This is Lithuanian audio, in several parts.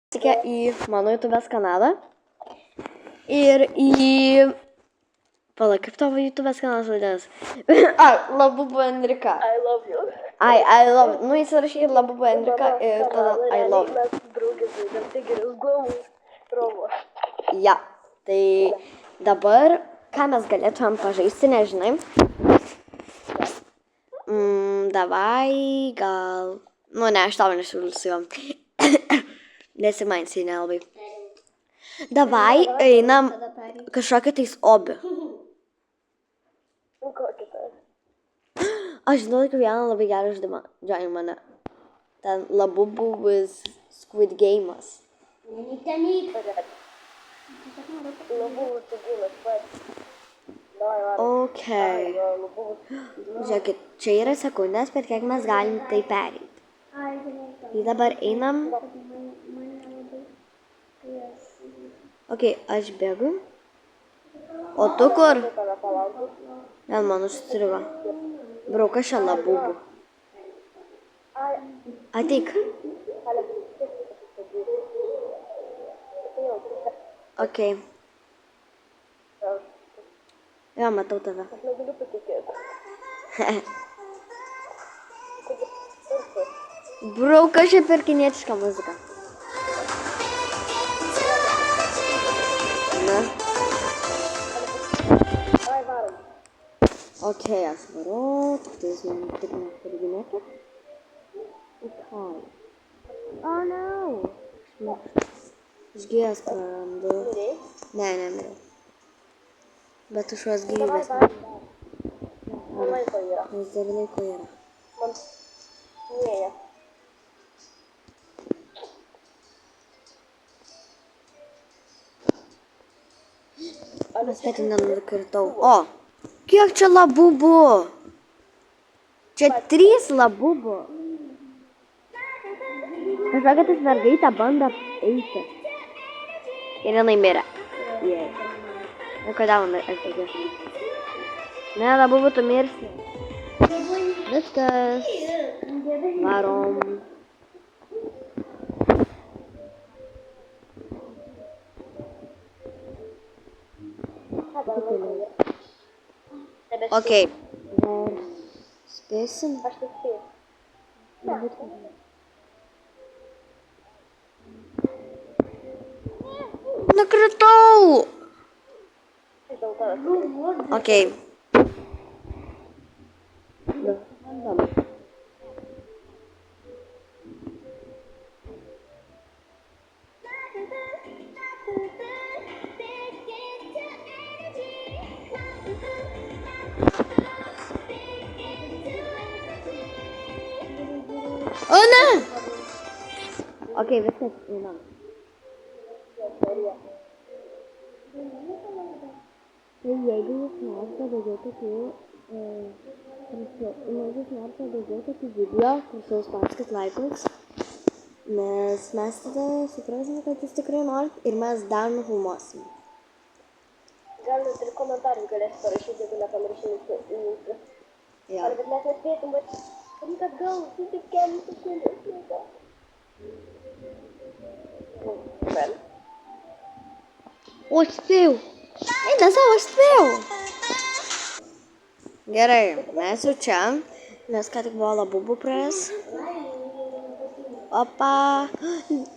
Sveiki į mano YouTube'ės kanalą ir į... Palauk, kaip tavo YouTube'ės kanalas vadinasi? Labubu Enrika. I love you. I love you. Nu, įsirašykit Labubu Enrika ir tada I love you. Mes draugės žaidėm tigerius gomus. Romo. Ja, tai dabar, ką mes galėtumėm pažaisti, nežinai. Davai, gal... Nu, ne, aš tavo nesiūlysiu. Nesimainsiai nelabai. Davai, einam kažkokią tais obį. Kokį tai? Aš žinau, kad vieną labai gerą žaidimą. Join mane. Ten Labubu with Squid Game'as. Labubu sugilas pats. Ok. Žiūrėkit, čia yra sekundės, per kiek mes galim tai pereiti. Tai dabar einam. Ok, aš bėgu. O tu kur? Vėl man užstrigo. Brauka šią Labubu. Ateik. Ok. Jo, matau tave. Aš negaliu patikėti. Brauka šią perkinietišką muziką. Na. Ai, varom. Ok, aš varau. Tiktais man tik neperginėti. Ok. Oh no. Aš gyvės prarandu. Mirei? Ne, nemiriau. Bet už juos gyvybės. Man laiko yra. Nes dar laiko yra. Man nėja. Aš net nenukirtau. O, kiek čia Labubu? Čia 3 Labubu. Kažkokia tas mergaitė bando eiti. Ir jinai mirė. Jei. Ir kodėl man atsakė? Ne, Labubu, tu mirsi. Viskas. Varom. Ok. Dar spėsim? Aš tik spėjau. Nukritau! Aš dėl tavęs. Ok. O ne! Ok, viskas, einam. Tai jeigu jūs norite daugiau tokių video, prašau spauskit laikus, nes mes tada suprasim, kad jūs tikrai norit ir mes dar nufilmuosim. Gal net ir komentarus galėsi parašyti, jeigu nepamiršai įjungti. Jo. Ar kad mes nespėtum, bet kad gal tik kelius sekundės. Gal. O, spėjau. Eina savo, aš spėjau. Gerai, mes jau čia, nes ką tik buvo Labubu praėjęs. Opa.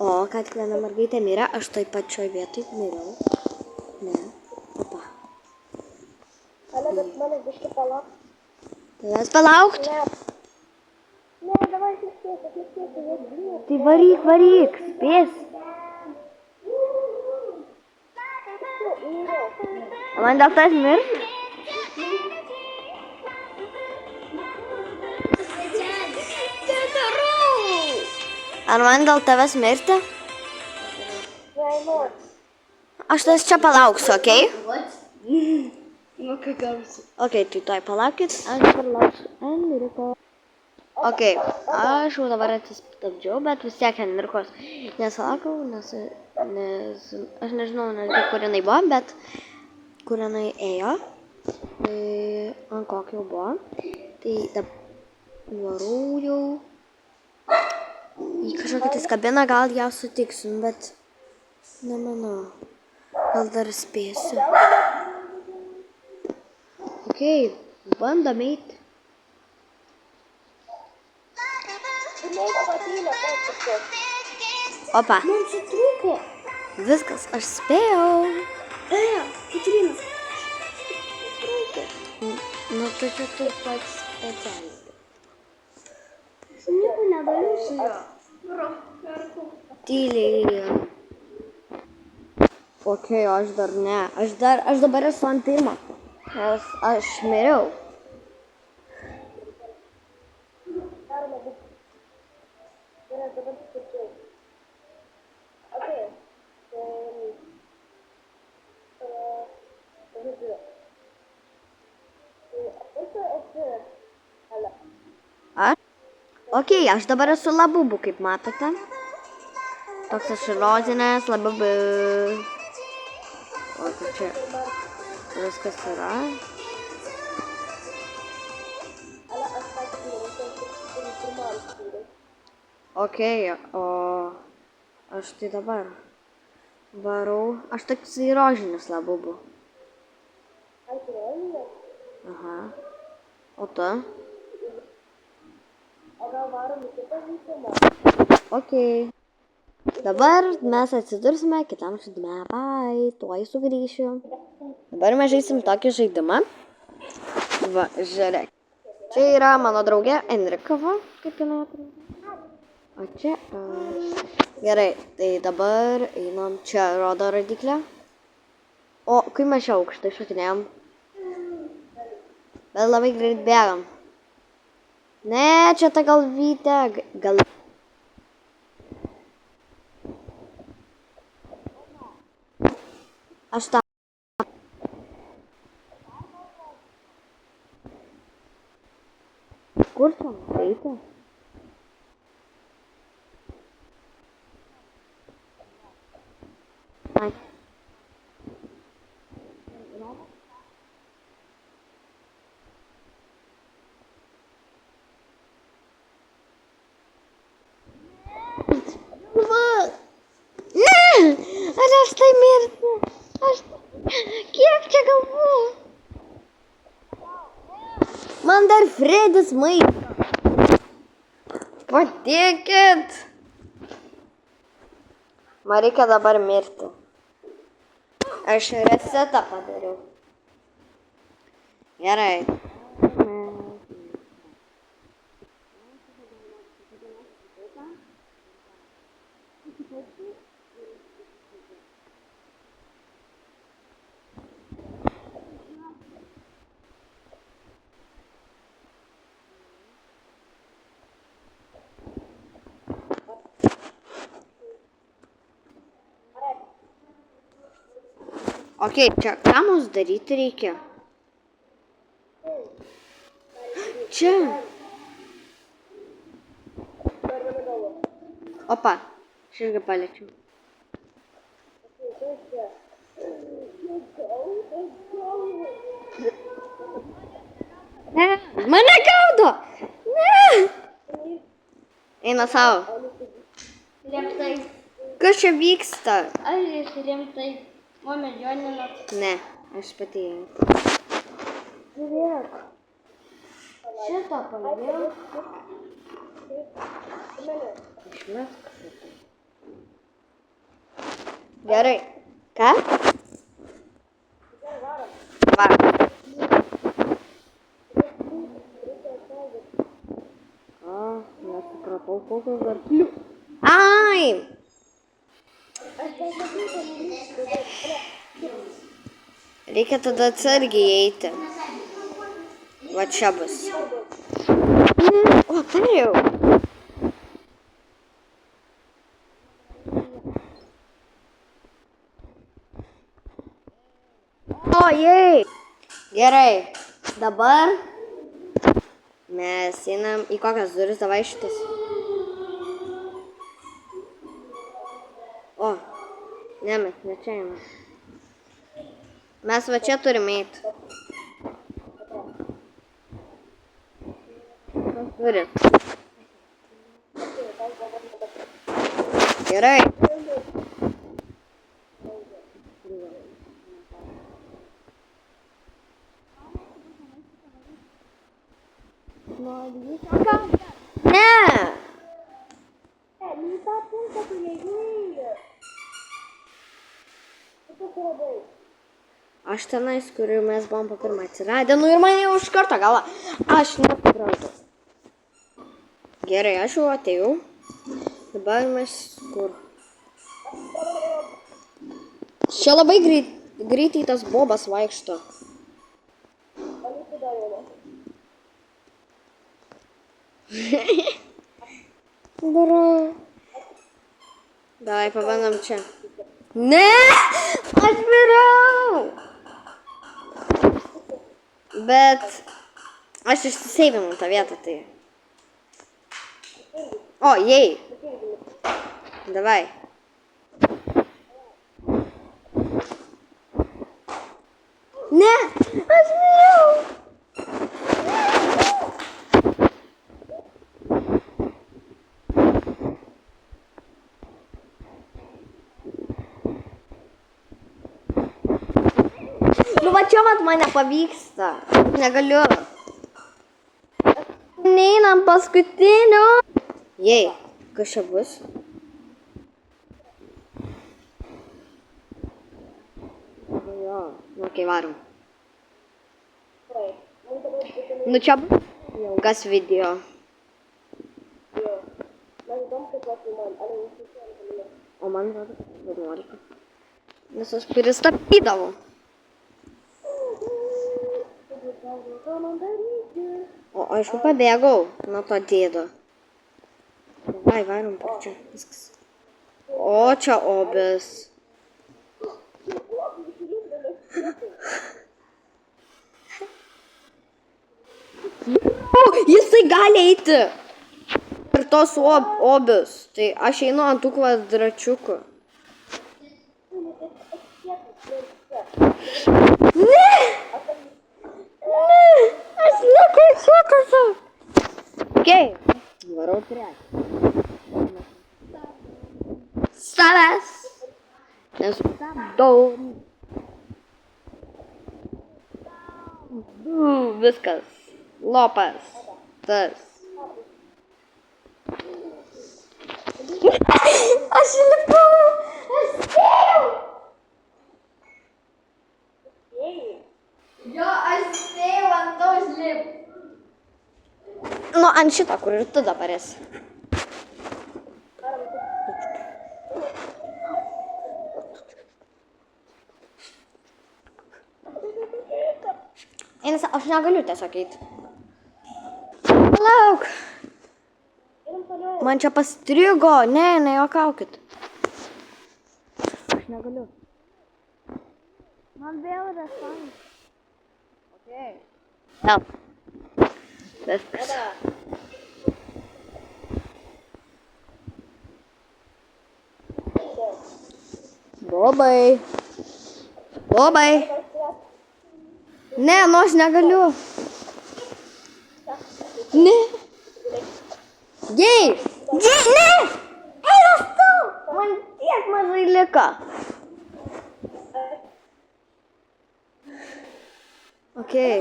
O, ką tik viena mergaitė mirė, aš toj pačioj vietoj miriau. Ne, opa. Ale, bet mane biški palauk. Tavęs palaukt? Ne. Ne, davai suspėsiu, jie Tai varyk, varyk, spės. O man dėl tas mirt? Ar man dėl tavęs mirti? Aš tas čia palauksiu, okei? Nu, ką gausi. Okei, tai tuoj palaukit, aš dabar lauksiu Enriko. Okei, aš jau dabar atsistabdžiau, bet vis tiek Enrikos nesalaukau, nes aš nežinau, kur jinai buvo, bet kur jinai ėjo, tai ant kokio jau buvo, tai dabar varau jau. į kažkokią tais kabiną, gal ją sutiksim, bet nemanau. Gal dar spėsiu. Okei, bandom eiti. Opa, Mums sutrūko. viskas, aš spėjau. Katerinas. Nu, tu čia taip pat specialiai. Aš nieko nedariau su juo. Tyliai. Okei, aš dar ne. Aš dabar esu ant pirmo. Nes aš miriau. Okei, aš dabar esu labubu, kaip matote. Toks aš rozinės labubu. O tai čia viskas yra. Okei, o aš tai dabar varau. Aš toks į rožinius labubu. Aha. O tu? Okei. Dabar mes atsidursime kitam žaidime. Bye. Tuoj sugrįšiu. Dabar mes žaisim tokį žaidimą. Va, žiūrėk. Čia yra mano draugė Enrikova, kaip jinai atrodo. O čia aš. Gerai, tai dabar einam. Čia rodo rodiklę. O, kai mes čia aukštai šokinėjom. Bet labai greit bėgam. Ne, čia ta galvytė. Gal... Aš tą. Kur čia eiti? Ai. Ar aš tai mirsiu? Kiek čia galvų? Man dar Fredis maisto. Padėkit. Man reikia dabar mirti. Aš resetą padariau. Gerai. Okei, čia ką mums daryti reikia? Čia. Opa, aš irgi paliečiau. Ne, mane gaudo. Ne. Eina savo. Rimtai. Kas čia vyksta? Aš rimtai. O medžioninat. Ne, aš pati einu. Žiūrėk. Šitą paėmiau. Išmesk šitą. Gerai. Ką? Varom. Nesupratau, kokios dar pliu. Ai! Reikia tada atsargiai eiti. Va čia bus. O, tai jau. O, jei. Gerai. Dabar mes einam į kokias duris, davai šitas. O, ne, mes ne čia einam. Mes va čia turim eiti. Kas turi? Gerai. Ne. Nu tą punktą tu neįėjo. Tu suradai. Aš tenais, kur mes buvom po pirmą atsiradę, nu ir mane jau iš karto galva. Aš nesuprantu. Gerai, aš jau atėjau. Dabar mes kur? Čia labai greitai tas bobas vaikšto. Darau. Davai, pabandom čia. Ne! Aš miriau! Bet aš išsiseivinau tą vietą, tai. O, jei. Davai. Ne! Aš miriau! Nu va čia vat man nepavyksta. Negaliu. Neinam paskutiniu. Jei, kas čia bus? Jo, nu okei, varom. Nu čia bus ilgas video. O man atrodo 11. Nes aš pristabdydavau. O aišku, pabėgau nuo to dėdo. Vai, varom per čia. Viskas. O, čia obis. O, jisai gali eiti. Per tos obius. Tai aš einu ant tų kvadračiukų. Ne! Aš nekončiuokusiu. Okei. Varau trečią. Savęs. Nesupdau. Viskas. Lopas. Tas. Aš lipau. Aš spėjau. Jo, aš spėjau ant to užlipti. Nu, ant šito, kur ir tu dabar esi. Eines, aš negaliu tiesiog eiti. Lauk. Man čia pastrigo. Ne, nejuokaukit. Aš negaliu. Man vėl yra šansas. Okay. Help. Viskas. Bobai. Bobai. Ne, nu aš negaliu. Ne. Jei. Jei, ne. Eilas tu. Man tiek mažai liko. Okay.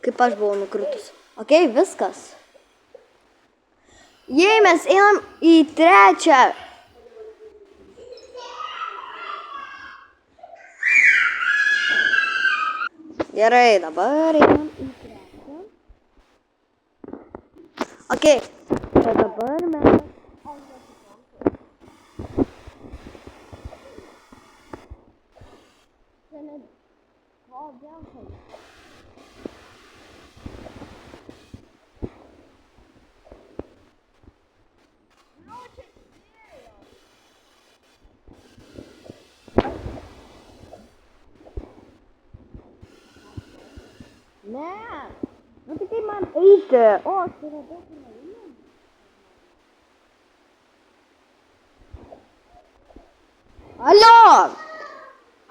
Kaip aš buvau nukritus. Okay, viskas. Jei mes einam į trečią. Gerai, dabar einam į trečią. Okay. Tai dabar mes... Ne, nu tai kaip man eiti? O, aš turiu daug įmanimų. Alio!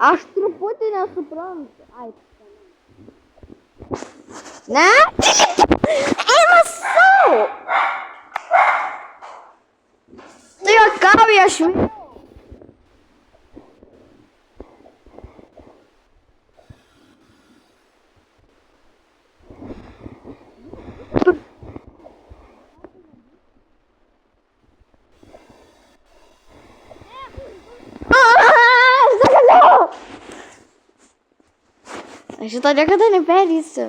Aš truputį nesuprantu. Ai, Ne? Eina sau! Tu juokauji, aš mirau. Aš šito niekada neperysiu.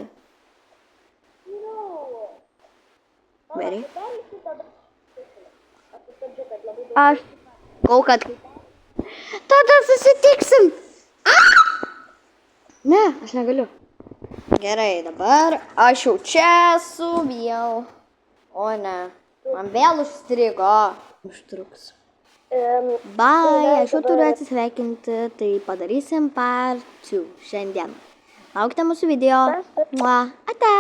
Bery. Aš. Kol kad. Tada susitiksim. Ne, aš negaliu. Gerai, dabar aš jau čia esu vėl. O ne, man vėl užstrigo. Užtruks. Bye, aš jau turiu atsisveikinti, tai padarysim part 2 šiandien. Laukite mūsų video. Ate.